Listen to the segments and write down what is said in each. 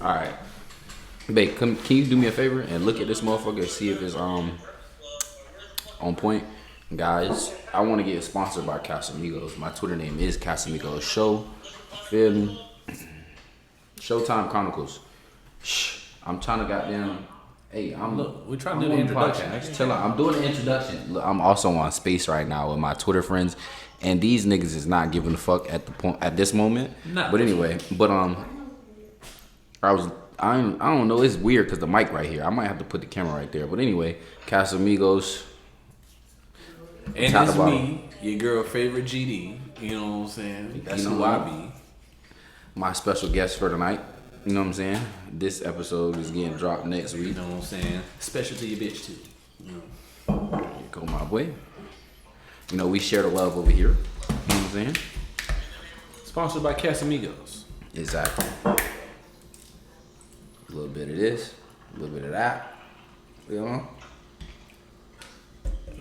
All right, babe, can you do me a favor and look at this motherfucker and see if it's on point, guys? I want to get sponsored by Casamigos. My Twitter name is Casamigos Show. Feel me? Showtime Chronicles. Shh, I'm trying to goddamn. Hey, we're trying to do the introduction. Chill out. I'm doing the introduction. Look, I'm also on Space right now with my Twitter friends, and these niggas is not giving a fuck at the point at this moment. But anyway, I don't know. It's weird because the mic right here. I might have to put the camera right there. But anyway, Casamigos. And it's me, your girl favorite GD. You know what I'm saying? That's who I be. My special guest for tonight. You know what I'm saying? This episode is getting dropped next week. You know what I'm saying? Special to your bitch too. You know. Here you go, my boy. You know, we share the love over here. You know what I'm saying? Sponsored by Casamigos. Exactly. A little bit of this, a little bit of that. You know?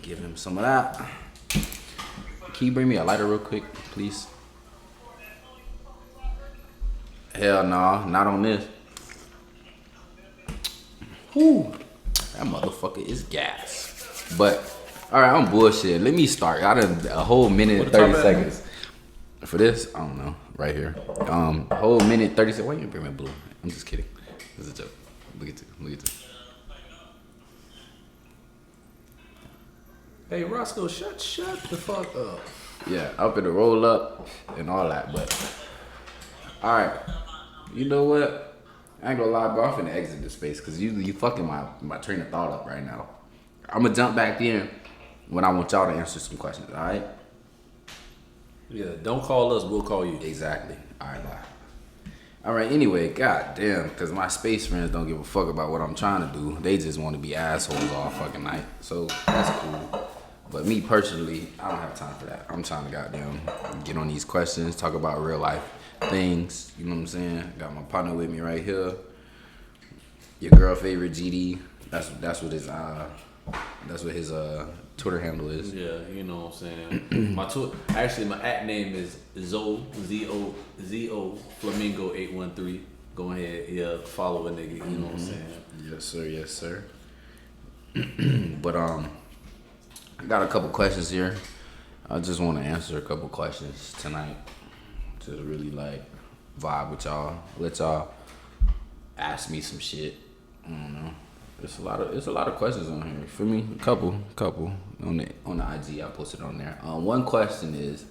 Give him some of that. Can you bring me a lighter real quick, please? Hell no, not on this. Whew. That motherfucker is gas. But, alright, I'm bullshit. Let me start. I done a whole minute and 30 seconds. For this, I don't know. Right here. Whole minute, 30 seconds. Why you bring me blue? I'm just kidding. This is a joke. Look at it. Hey Roscoe, shut the fuck up. Yeah, I'm finna roll up and all that, but alright. You know what? I ain't gonna lie, bro. I'm finna exit this space because you fucking my train of thought up right now. I'm gonna jump back in when I want y'all to answer some questions, alright? Yeah, don't call us, we'll call you. Exactly. Alright, bye. Alright, anyway, goddamn, because my space friends don't give a fuck about what I'm trying to do. They just want to be assholes all fucking night. So that's cool. But me personally, I don't have time for that. I'm trying to goddamn get on these questions, talk about real life things. You know what I'm saying? Got my partner with me right here. Your girl favorite GD. That's what his Twitter handle is. Yeah, you know what I'm saying. My at name is Zo Flamingo 813. Go ahead, yeah, follow a nigga. You know what I'm saying? Yes, sir. But I got a couple questions here. I just want to answer a couple questions tonight. Just really like vibe with y'all. Let y'all ask me some shit. I don't know. It's a lot of questions on here for me. A couple on the IG I posted on there. One question is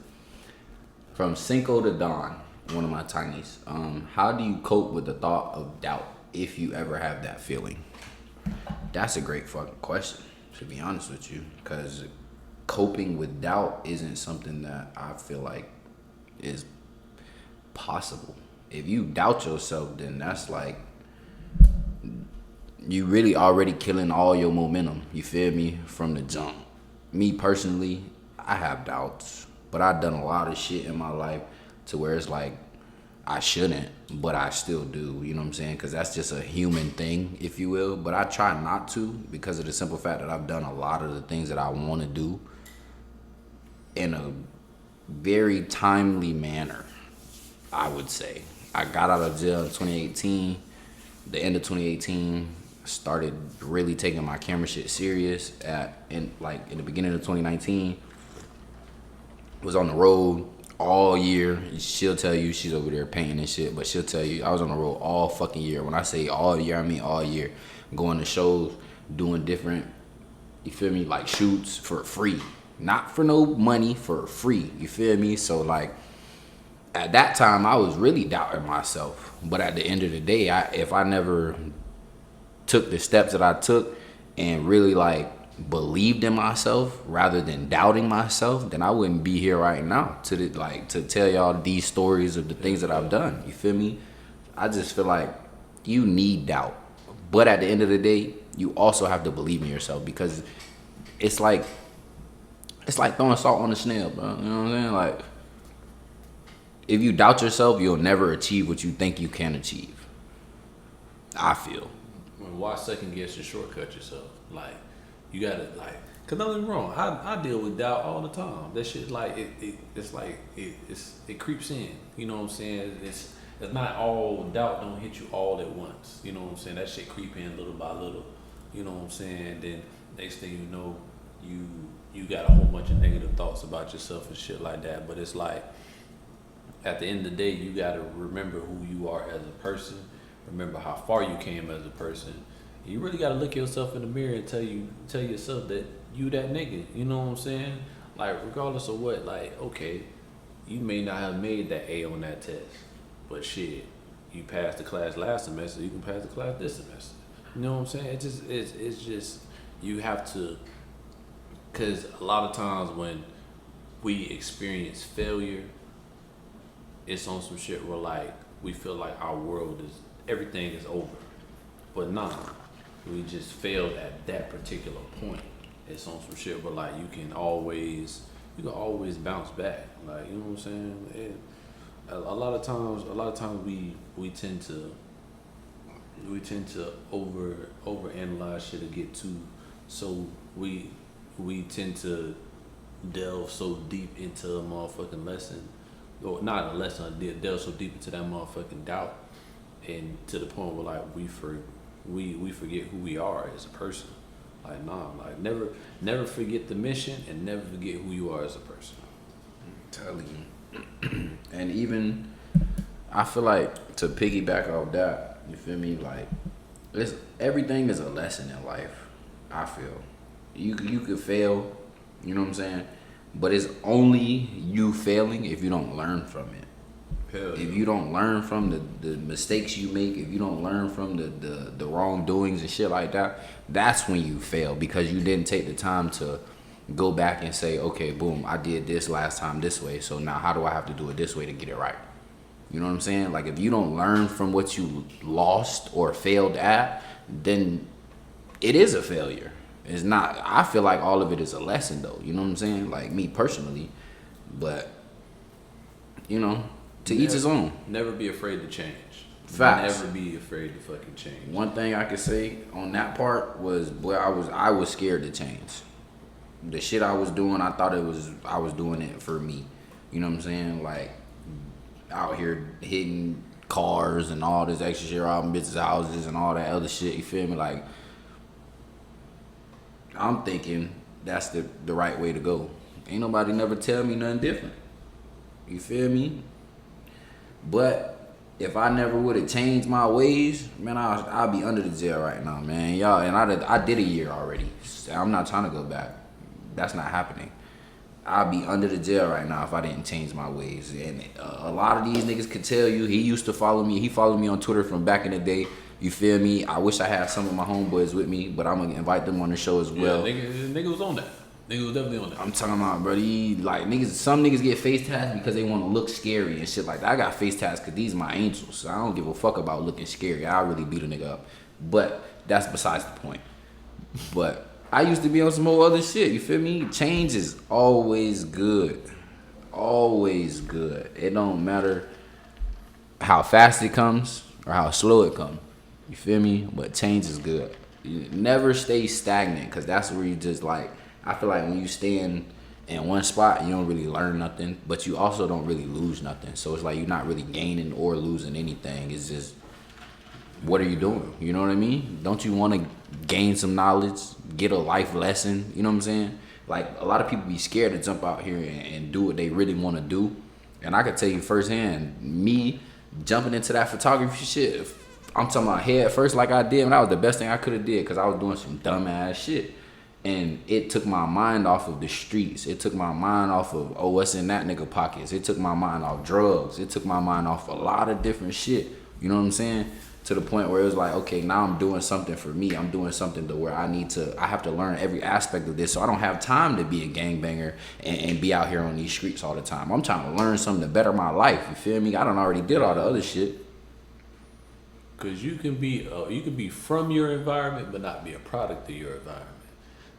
from Cinco de Dawn, one of my tinies. How do you cope with the thought of doubt if you ever have that feeling? That's a great fucking question, to be honest with you, because coping with doubt isn't something that I feel like is possible. If you doubt yourself, then that's like you really already killing all your momentum. You feel me? From the jump. Me personally, I have doubts, but I've done a lot of shit in my life to where it's like I shouldn't, but I still do. You know what I'm saying? Because that's just a human thing, if you will. But I try not to because of the simple fact that I've done a lot of the things that I want to do in a very timely manner, I would say. I got out of jail in 2018. The end of 2018, started really taking my camera shit serious in the beginning of 2019. Was on the road all year. She'll tell you, she's over there painting and shit, but she'll tell you I was on the road all fucking year. When I say all year, I mean all year. Going to shows, doing different, you feel me, like shoots for free. Not for no money, for free. You feel me? So like at that time I was really doubting myself. But at the end of the day, if I never took the steps that I took and really like believed in myself rather than doubting myself, then I wouldn't be here right now to tell y'all these stories of the things that I've done. You feel me? I just feel like you need doubt, but at the end of the day, you also have to believe in yourself, because it's like throwing salt on a snail, bro. You know what I'm saying? Like, if you doubt yourself, you'll never achieve what you think you can achieve. I feel. Why second guess and shortcut yourself? Like, you gotta Cause don't get me wrong, I deal with doubt all the time. That shit like it creeps in. You know what I'm saying? It's not all doubt don't hit you all at once. You know what I'm saying? That shit creep in little by little. You know what I'm saying? Then next thing you know, you got a whole bunch of negative thoughts about yourself and shit like that. But it's like at the end of the day, you gotta remember who you are as a person. Remember how far you came as a person. You really gotta look yourself in the mirror and tell yourself that you that nigga. You know what I'm saying? Like regardless of what, like okay, you may not have made that A on that test, but shit, you passed the class last semester. You can pass the class this semester. You know what I'm saying? It's just you have to, cause a lot of times when we experience failure, it's on some shit where like we feel like our world is everything is over, but nah. We just failed at that particular point. It's on some shit, but like you can always bounce back. Like you know what I'm saying? A lot of times we tend to over analyze shit and get too so we tend to delve so deep into a motherfucking lesson, or not a lesson, delve so deep into that motherfucking doubt, and to the point where like we forget who we are as a person. Like nah, like never forget the mission and never forget who you are as a person. I'm telling you. And even I feel like to piggyback off that, you feel me? Like everything is a lesson in life. I feel you could fail, you know what I'm saying? But it's only you failing if you don't learn from it. Hell if yeah. you don't learn from the mistakes you make, if you don't learn from the wrongdoings and shit like that, that's when you fail, because you didn't take the time to go back and say, okay, boom, I did this last time this way, so now how do I have to do it this way to get it right? You know what I'm saying? Like if you don't learn from what you lost or failed at, then it is a failure. It's not. I feel like all of it is a lesson though. You know what I'm saying? Like me personally, but you know. To each his own. Never be afraid to change. Facts. Never be afraid to fucking change. One thing I could say on that part was, boy, I was scared to change. The shit I was doing, I thought I was doing it for me. You know what I'm saying? Like out here hitting cars and all this extra shit, robbing bitches' houses and all that other shit. You feel me? Like I'm thinking that's the right way to go. Ain't nobody never tell me nothing different. You feel me? But if I never would have changed my ways, man, I'd be under the jail right now, man. Y'all, and I did a year already. I'm not trying to go back. That's not happening. I'd be under the jail right now if I didn't change my ways. And a lot of these niggas could tell you. He used to follow me. He followed me on Twitter from back in the day. You feel me? I wish I had some of my homeboys with me, but I'm going to invite them on the show as well. Yeah, nigga was on that. Nigga was definitely on that. I'm talking about, bro. Some niggas get face tats because they want to look scary and shit like that. I got face tats because these my angels. So I don't give a fuck about looking scary. I really beat a nigga up. But that's besides the point. But I used to be on some whole other shit. You feel me? Change is always good. Always good. It don't matter how fast it comes or how slow it comes. You feel me? But change is good. You never stay stagnant, because that's where you just like, I feel like when you stay in one spot, you don't really learn nothing, but you also don't really lose nothing. So it's like you're not really gaining or losing anything. It's just, what are you doing? You know what I mean? Don't you want to gain some knowledge, get a life lesson? You know what I'm saying? Like, a lot of people be scared to jump out here and do what they really want to do. And I could tell you firsthand, me jumping into that photography shit, I'm talking about head first like I did, and that was the best thing I could have did, because I was doing some dumbass shit. And it took my mind off of the streets. It took my mind off of, oh, what's in that nigga pockets. It took my mind off drugs. It took my mind off a lot of different shit. You know what I'm saying? To the point where it was like, okay, now I'm doing something for me. I'm doing something to where I have to learn every aspect of this. So I don't have time to be a gangbanger and be out here on these streets all the time. I'm trying to learn something to better my life. You feel me? I done already did all the other shit. Cause you can be from your environment, but not be a product of your environment.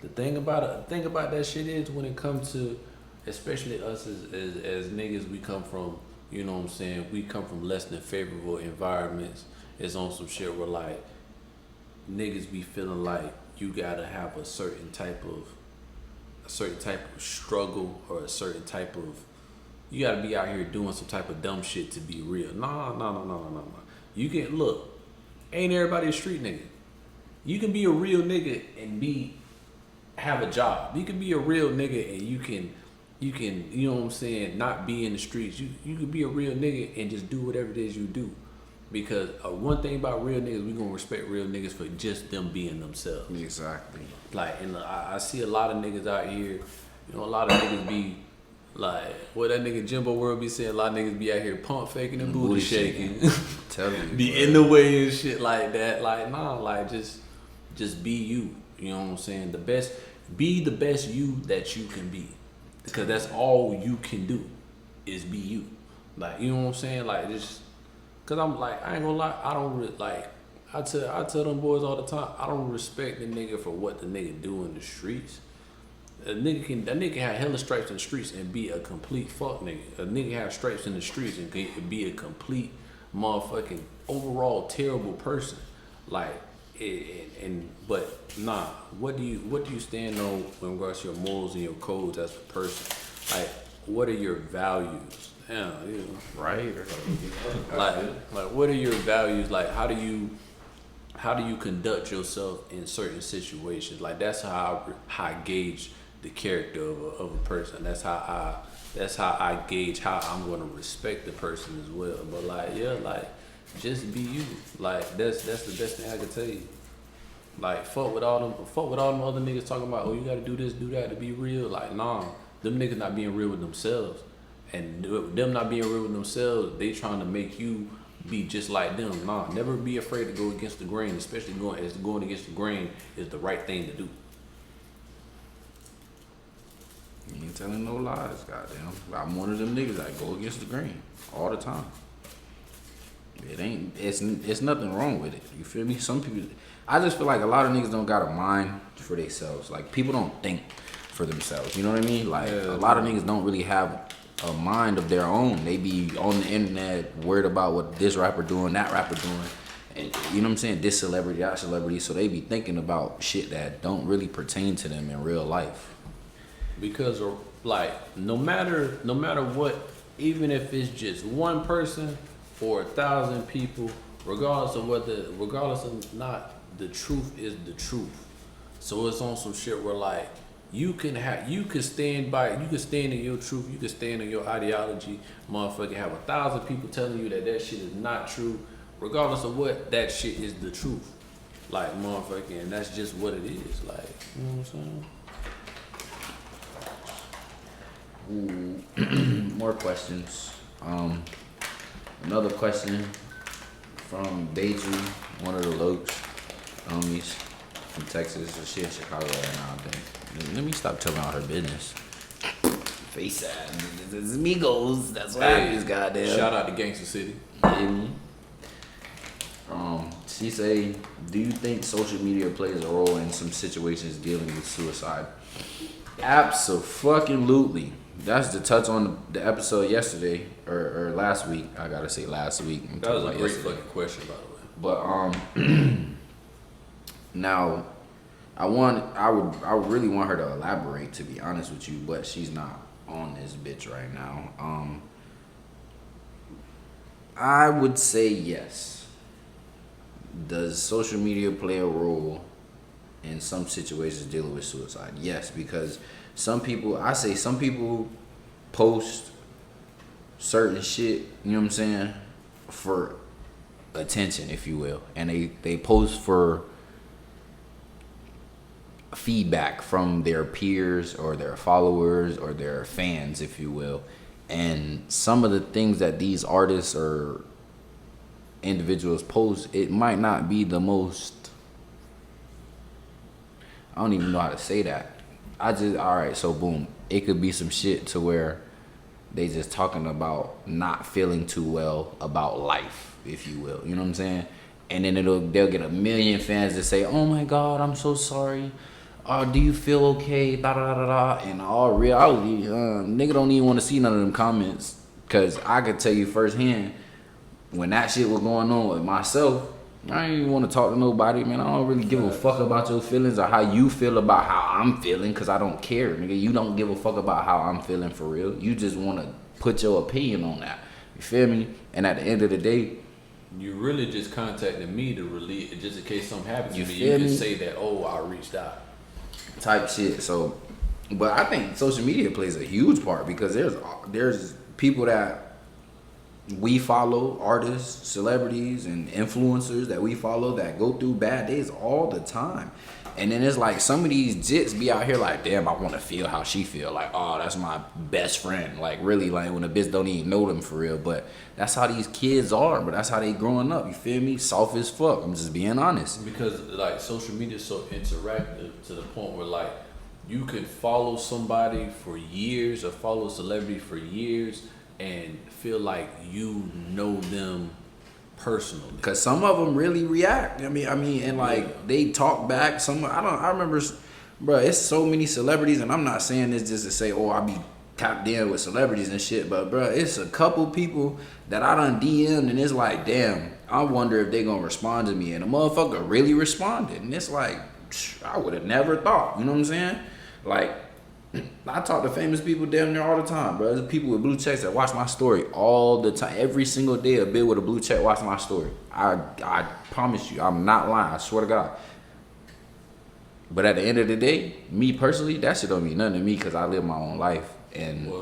The thing about that shit is, when it comes to, especially us as niggas, we come from, you know what I'm saying, we come from less than favorable environments. It's on some shit where like niggas be feeling like you gotta have a certain type of certain type of struggle or a certain type of you gotta be out here doing some type of dumb shit to be real. No. You can look, ain't everybody a street nigga. You can be a real nigga and have a job. You can be a real nigga and you can you know what I'm saying, not be in the streets. You can be a real nigga and just do whatever it is you do. Because one thing about real niggas, we gonna respect real niggas for just them being themselves. Exactly. Like, and I see a lot of niggas out here, you know, a lot of niggas be like, what that nigga Jimbo World be saying, a lot of niggas be out here pump faking and booty shaking. Tell you. Be in the way and shit like that. Like, nah, like just be you. You know what I'm saying? Be the best you that you can be. Because that's all you can do is be you. Like, you know what I'm saying? Like, just, cause I'm like, I ain't gonna lie, I don't like, I tell them boys all the time, I don't respect the nigga for what the nigga do in the streets. That nigga can have hella stripes in the streets and be a complete fuck nigga. A nigga have stripes in the streets and can be a complete motherfucking overall terrible person. Like, but nah, what do you stand on in regards to your morals and your codes as a person? Like, what are your values? Damn, you know, Right. like what are your values? Like, how do you conduct yourself in certain situations? Like, that's how I gauge the character of a person. That's how I gauge how I'm gonna respect the person as well. But like, yeah, like, just be you. Like, that's the best thing I can tell you. Like, fuck with all them other niggas talking about, oh, you gotta do this, do that to be real. Like, nah, them niggas not being real with themselves. And them not being real with themselves, they trying to make you be just like them. Nah, never be afraid to go against the grain, especially going against the grain is the right thing to do. You ain't telling no lies, goddamn. I'm one of them niggas that go against the grain all the time. It's nothing wrong with it. You feel me? Some people, I just feel like a lot of niggas don't got a mind for themselves. Like, people don't think for themselves. You know what I mean? Like, a lot of niggas don't really have a mind of their own. They be on the internet worried about what this rapper doing, that rapper doing. And you know what I'm saying? This celebrity, that celebrity. So they be thinking about shit that don't really pertain to them in real life. Because, like, no matter what, even if it's just one person or 1,000 people, regardless of not, the truth is the truth. So it's on some shit where, like, you can stand in your truth, you can stand in your ideology, motherfucker, have 1,000 people telling you that shit is not true. Regardless of what, that shit is the truth. Like, motherfucker, and that's just what it is. Like, you know what I'm saying? More questions. Another question from Beju, one of the Lokes, homies from Texas. She in Chicago right now, I think. Let me stop telling all her business. Face ass. It's Migos. That's what happens, goddamn. Shout out to Gangster City. She say, do you think social media plays a role in some situations dealing with suicide? Absolutely. That's the touch on the episode yesterday or last week. I gotta say last week. That was a great fucking question, by the But way. now I would really want her to elaborate, to be honest with you, but she's not on this bitch right now. I would say yes. Does social media play a role in some situations dealing with suicide? Yes, because some people post certain shit, you know what I'm saying, for attention, if you will. And they post for feedback from their peers or their followers or their fans, if you will. And some of the things that these artists or individuals post, it might not be the most, I don't even know how to say that. Alright, so boom, it could be some shit to where they just talking about not feeling too well about life, if you will. You know what I'm saying? And then they'll get a million fans that say, oh my God, I'm so sorry. Do you feel okay? Da da da da. And all reality, nigga don't even want to see none of them comments. Cause I could tell you firsthand, when that shit was going on with myself, I ain't even want to talk to nobody, man. I don't really give a fuck about your feelings or how you feel about how I'm feeling, cause I don't care, nigga. You don't give a fuck about how I'm feeling for real. You just want to put your opinion on that. You feel me? And at the end of the day, You really just contacted me to relieve, just in case something happens to You me. feel You can me? say that, oh, I reached out. type shit. So, but I think social media plays a huge part because there's people that we follow, artists, celebrities, and influencers that we follow that go through bad days all the time. And then it's like some of these jits be out here like, damn, I want to feel how she feel. Like, oh, that's my best friend. Like, really, like when a bitch don't even know them for real. But that's how these kids are. But that's how they growing up. You feel me? Soft as fuck. I'm just being honest. Because like social media is so interactive to the point where like you could follow somebody for years or follow a celebrity for years and feel like you know them personally. Cause some of them really react. I mean, and like they talk back. I remember, bro. It's so many celebrities, and I'm not saying this just to say, oh, I be tapped in with celebrities and shit. But bro, it's a couple people that I done DM'd, and it's like, damn, I wonder if they gonna respond to me. And the motherfucker really responded, and it's like, I would have never thought. You know what I'm saying? Like, I talk to famous people damn near all the time, bro. There's people with blue checks that watch my story all the time. Every single day, a bitch with a blue check watch my story. I promise you, I'm not lying. I swear to God. But at the end of the day, me personally, that shit don't mean nothing to me because I live my own life. And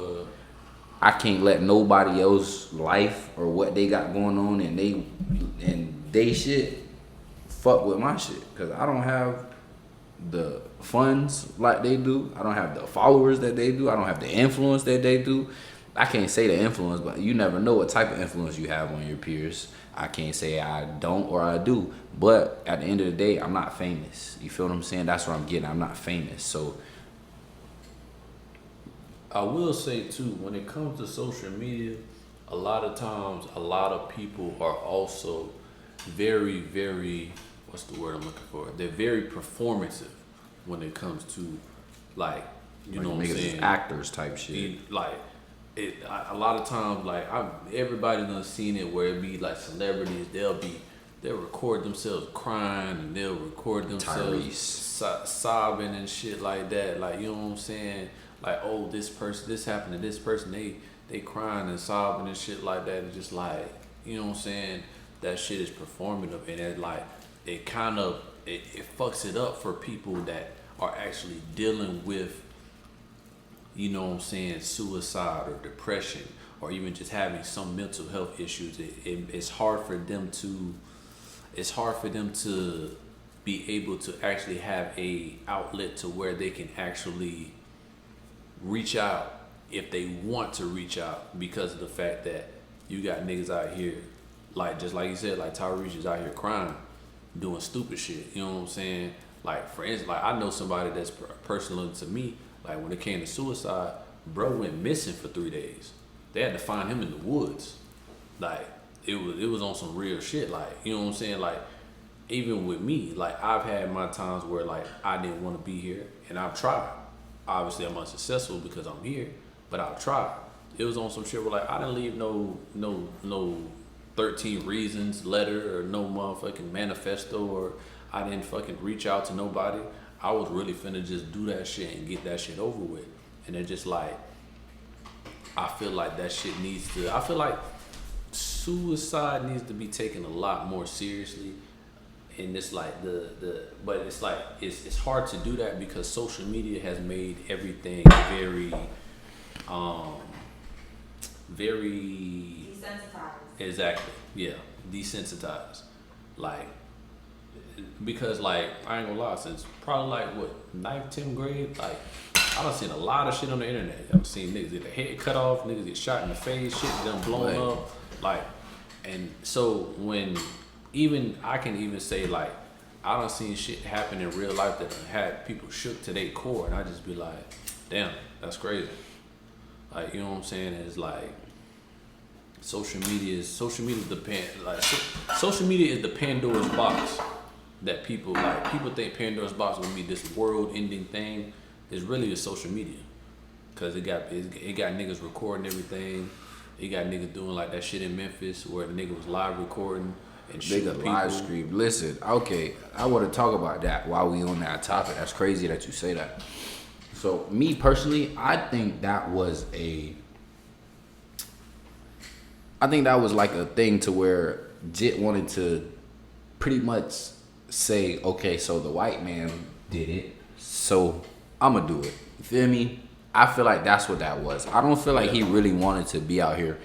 I can't let nobody else life or what they got going on and they shit fuck with my shit. Because I don't have the funds like they do. I don't have the followers that they do. I don't have the influence that they do. I can't say the influence, but you never know what type of influence you have on your peers. I can't say I don't or I do. But at the end of the day, I'm not famous. You feel what I'm saying? That's what I'm getting. I'm not famous. So I will say too, when it comes to social media, a lot of times a lot of people are also very, very, what's the word I'm looking for? They're very performative when it comes to like, you like know what I'm niggas is saying? actors type shit. A lot of times, like everybody done seen it where it be like celebrities, they'll record themselves crying and they'll record themselves sobbing and shit like that. Like, you know what I'm saying? Like, oh, this happened to this person, they crying and sobbing and shit like that. It's just like, you know what I'm saying? That shit is performative, and it like it kind of it fucks it up for people that are actually dealing with, you know what I'm saying, suicide or depression or even just having some mental health issues. It's hard for them to be able to actually have a outlet to where they can actually reach out if they want to reach out, because of the fact that you got niggas out here, like just like you said, like Tyrese is out here crying, doing stupid shit. You know what I'm saying? Like, for instance, like I know somebody that's personal to me. Like when it came to suicide, bro went missing for 3 days. They had to find him in the woods. Like it was on some real shit. Like, you know what I'm saying? Like even with me, like I've had my times where like I didn't want to be here, and I've tried. Obviously, I'm unsuccessful because I'm here, but I've tried. It was on some shit where like I didn't leave no 13 reasons letter or no motherfucking manifesto, or I didn't fucking reach out to nobody. I was really finna just do that shit and get that shit over with. And it's just like, I feel like that shit I feel like suicide needs to be taken a lot more seriously. And it's like but it's like, it's hard to do that because social media has made everything very desensitized. Exactly, yeah, desensitized. Like, because like I ain't gonna lie, since probably like what 9th, 10th grade, like I done seen a lot of shit on the internet. I've seen niggas get their head cut off, niggas get shot in the face, shit done blown up, like, and so when even I can even say like I done seen shit happen in real life that had people shook to their core, and I just be like, damn, that's crazy. Like, you know what I'm saying? It's like social media is social media is the Pandora's box that people think Pandora's box would be this world-ending thing. Is really the social media, cause it got niggas recording everything. It got niggas doing like that shit in Memphis where the nigga was live recording, and shoot Nigga people. live stream. Listen, okay, I want to talk about that while we on that topic. That's crazy that you say that. So me personally, I think that was like a thing to where Jit wanted to pretty much say, okay, so the white man did it, so I'ma do it. You feel me? I feel like that's what that was. I don't feel like he really wanted to be out here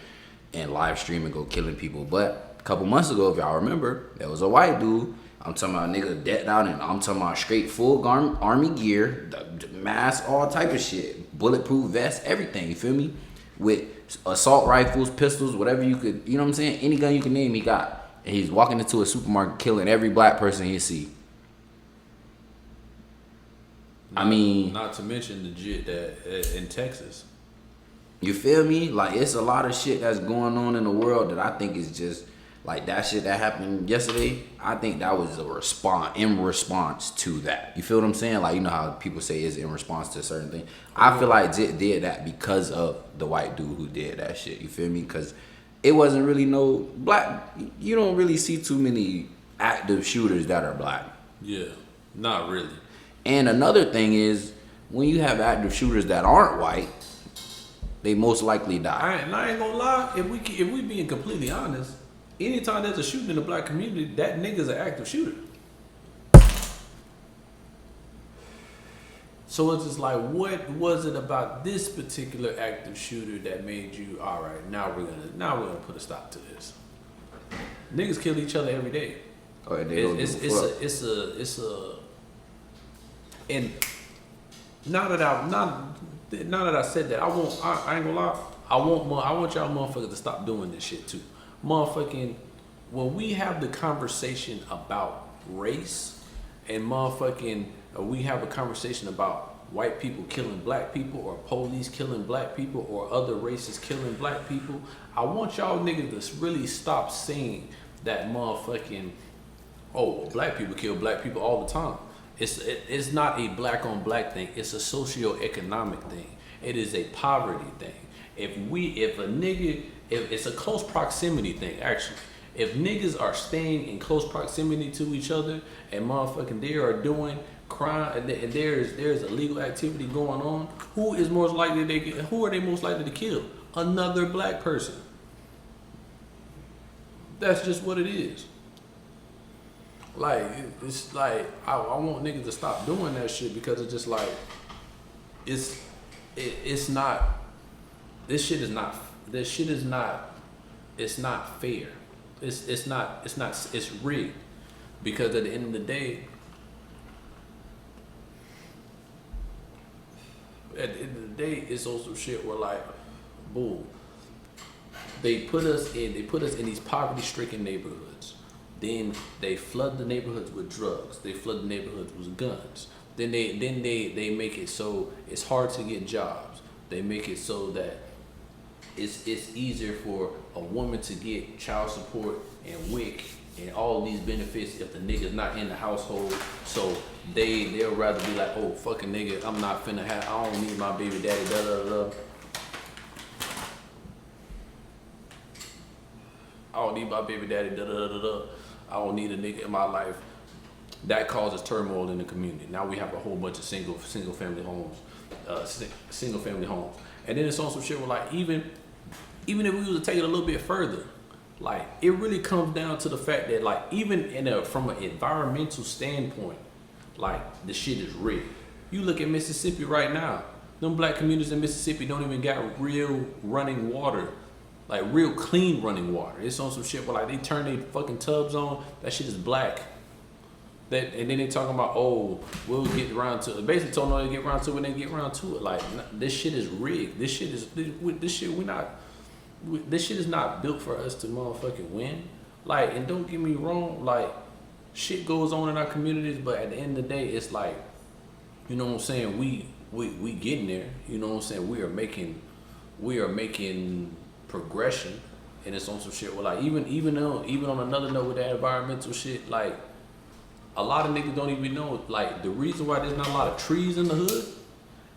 and live stream and go killing people. But a couple months ago, if y'all remember, there was a white dude. I'm talking about a nigga decked out, and I'm talking about straight full army gear, the mask, all type of shit, bulletproof vest, everything. You feel me? With assault rifles, pistols, whatever you could, you know what I'm saying? Any gun you can name, he got. And he's walking into a supermarket killing every black person he see. I mean, not to mention the jit that in Texas. You feel me? Like, it's a lot of shit that's going on in the world that I think is just like that shit that happened yesterday. I think that was in response to that. You feel what I'm saying? Like, you know how people say it's in response to a certain thing. I feel like Jit did that because of the white dude who did that shit. You feel me? Because it wasn't really no black. You don't really see too many active shooters that are black. Yeah, not really. And another thing is, when you have active shooters that aren't white, they most likely die. I ain't gonna lie. If we being completely honest, anytime there's a shooting in the black community, that nigga's an active shooter. So it's just like, what was it about this particular active shooter that made you all right? Now we're gonna put a stop to this. Niggas kill each other every day. Oh, and It's a and now that I said that, I ain't gonna lie, I want y'all motherfuckers to stop doing this shit too. Motherfucking, when we have the conversation about race and motherfucking, we have a conversation about white people killing black people or police killing black people or other races killing black people, I want y'all niggas to really stop saying that motherfucking, oh, black people kill black people all the time. It's not a black on black thing. It's a socio-economic thing. It is a poverty thing. If it's a close proximity thing, actually. If niggas are staying in close proximity to each other and motherfucking they are doing crime and there's illegal activity going on, who are they most likely to kill? Another black person. That's just what it is. Like, it's like, I want niggas to stop doing that shit because it's just like, it's not fair. It's rigged. Because at the end of the day, it's also shit where like, boom, they put us in these poverty-stricken neighborhoods. Then they flood the neighborhoods with drugs. They flood the neighborhoods with guns. Then they make it so it's hard to get jobs. They make it so that it's easier for a woman to get child support and WIC and all these benefits if the nigga's not in the household. So they'll rather be like, oh, fucking nigga, I'm not finna have, I don't need my baby daddy, da da da. I don't need my baby daddy, da da da da. I don't need a nigga in my life. That causes turmoil in the community. Now we have a whole bunch of single family homes, and then it's on some shit where like even if we was to take it a little bit further, like it really comes down to the fact that like even from an environmental standpoint, like the shit is rigged. You look at Mississippi right now. Them black communities in Mississippi don't even got real running water. Like real clean running water. It's on some shit where like they turn their fucking tubs on. That shit is black. And then they talking about, oh, we'll get around to it. Basically told them to get around to it when they get around to it. Like this shit is rigged. This shit is not built for us to motherfucking win. Like, and don't get me wrong, like shit goes on in our communities, but at the end of the day, it's like, you know what I'm saying, we getting there. You know what I'm saying? We are making progression, and it's on some shit where like even on another note with that environmental shit, like a lot of niggas don't even know like the reason why there's not a lot of trees in the hood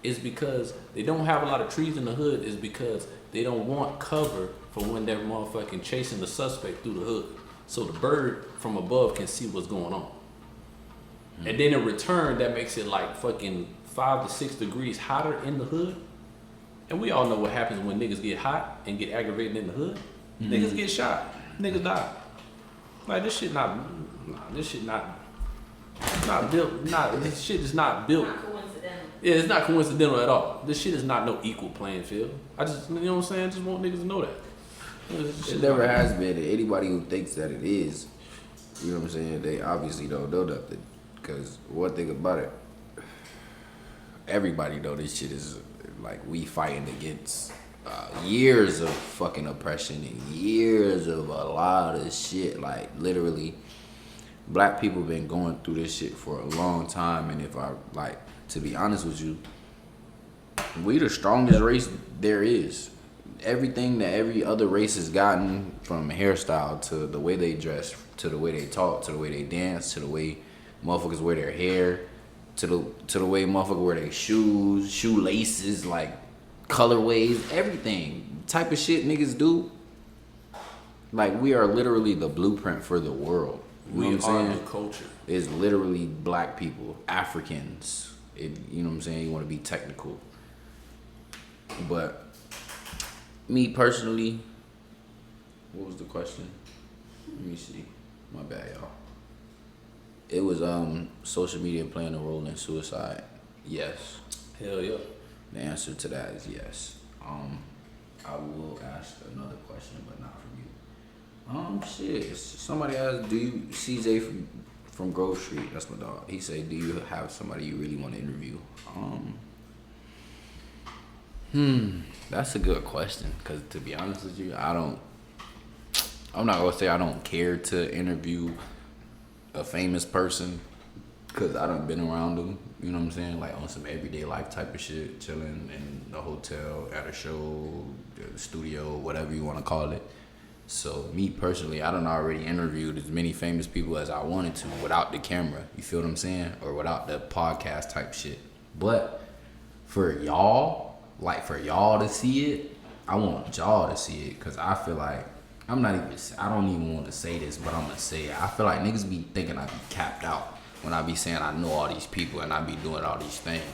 is because they don't have a lot of trees in the hood is because they don't want cover for when they're motherfucking chasing the suspect through the hood. so the bird from above can see what's going on. And then in return, that makes it like fucking 5 to 6 degrees hotter in the hood. And we all know what happens when niggas get hot and get aggravated in the hood. Niggas get shot. Niggas die. Like this shit not built. This shit is not built. Not coincidental. Yeah, it's not coincidental at all. This shit is not no equal playing field. I just, you know what I'm saying? I just want niggas to know that. It never has been. Anybody who thinks that it is, you know what I'm saying, they obviously don't know nothing. Because one thing about it, everybody know this shit is like we fighting against years of fucking oppression and years of a lot of shit. Like literally, black people been going through this shit for a long time. And if I like to be honest with you, we the strongest race there is. Everything that every other race has gotten, from hairstyle to the way they dress, to the way they talk, to the way they dance, to the way motherfuckers wear their hair, to the way motherfuckers wear their shoes, shoelaces, like colorways, everything. Type of shit niggas do. Like we are literally the blueprint for the world. You know what I'm saying? The culture. It's literally black people, Africans. You know what I'm saying? You want to be technical. But me personally, what was the question? Let me see. My bad, y'all. It was social media playing a role in suicide. Yes. Hell yeah. The answer to that is yes. I will ask another question, but not from you. Shit. Somebody asked, do you CJ from Grove Street? That's my dog. He said, do you have somebody you really want to interview? That's a good question. Cause to be honest with you, I'm not gonna say I don't care to interview a famous person, cause I done been around them. You know what I'm saying? Like on some everyday life type of shit, chilling in the hotel, at a show, the studio, whatever you want to call it. So me personally, I done already interviewed as many famous people as I wanted to without the camera. You feel what I'm saying? Or without the podcast type shit. But for y'all to see it, I want y'all to see it, cause I feel like I don't even want to say this, but I'm gonna say it. I feel like niggas be thinking I be capped out when I be saying I know all these people and I be doing all these things.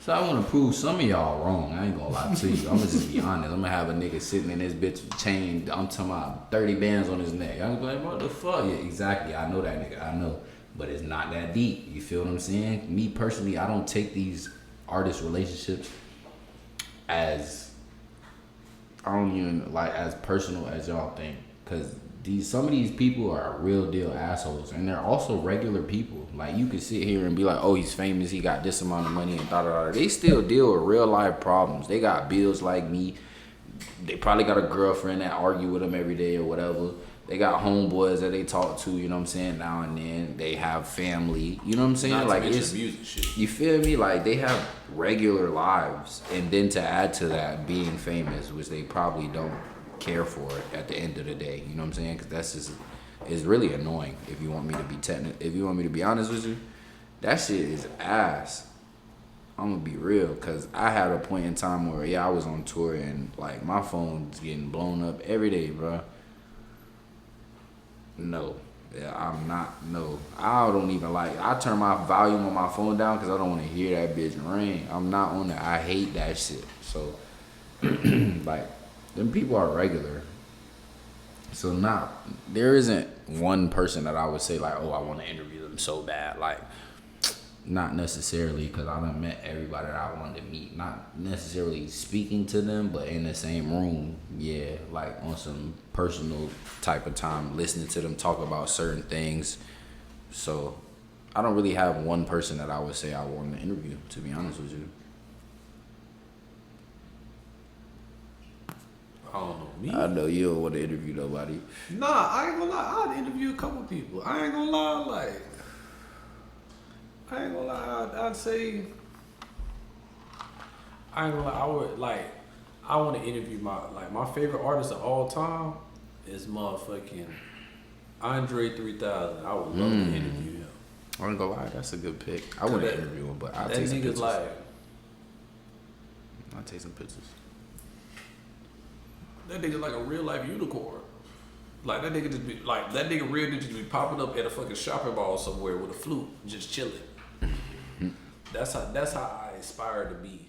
So I want to prove some of y'all wrong. I ain't gonna lie to you. I'm gonna just be honest. I'm gonna have a nigga sitting in this bitch chain. I'm talking about 30 bands on his neck. I'm gonna be like, what the fuck? Yeah, exactly. I know that nigga. I know. But it's not that deep. You feel what I'm saying? Me personally, I don't take these artist relationships as, I don't even like as personal as y'all think. Cause some of these people are real deal assholes, and they're also regular people. Like you can sit here and be like, oh, he's famous, he got this amount of money and da. They still deal with real life problems. They got bills like me. They probably got a girlfriend that argue with them every day or whatever. They got homeboys that they talk to, you know what I'm saying, now and then. They have family, you know what I'm saying? Not like to mention it's music shit. You feel me? Like they have regular lives, and then to add to that, being famous, which they probably don't care for at the end of the day. You know what I'm saying? Because that's just, it's really annoying. If you want me to be if you want me to be honest with you, that shit is ass. I'm gonna be real, cause I had a point in time where I was on tour and like my phone's getting blown up every day, bro. No, I'm not. No, I don't even like. I turn my volume on my phone down because I don't want to hear that bitch ring. I'm not on that. I hate that shit. So, like, them people are regular. So there isn't one person that I would say like, oh, I want to interview them so bad. Like, not necessarily, because I done met everybody that I wanted to meet. Not necessarily speaking to them, but in the same room, yeah, like on some personal type of time, listening to them talk about certain things. So I don't really have one person that I would say I want to interview, to be honest with you. I don't know. Me? I know you don't want to interview nobody. Nah, I ain't gonna lie. I'd interview a couple people. I ain't gonna lie, I'd say, I want to interview my favorite artist of all time is motherfucking Andre 3000. I would love to interview him. I ain't gonna lie, that's a good pick. I wouldn't interview him, but I'll take some pictures. I'll take some pictures. That nigga's like a real life unicorn. Like that nigga just be like that nigga real nigga just be popping up at a fucking shopping mall somewhere with a flute, just chilling. That's how I aspire to be.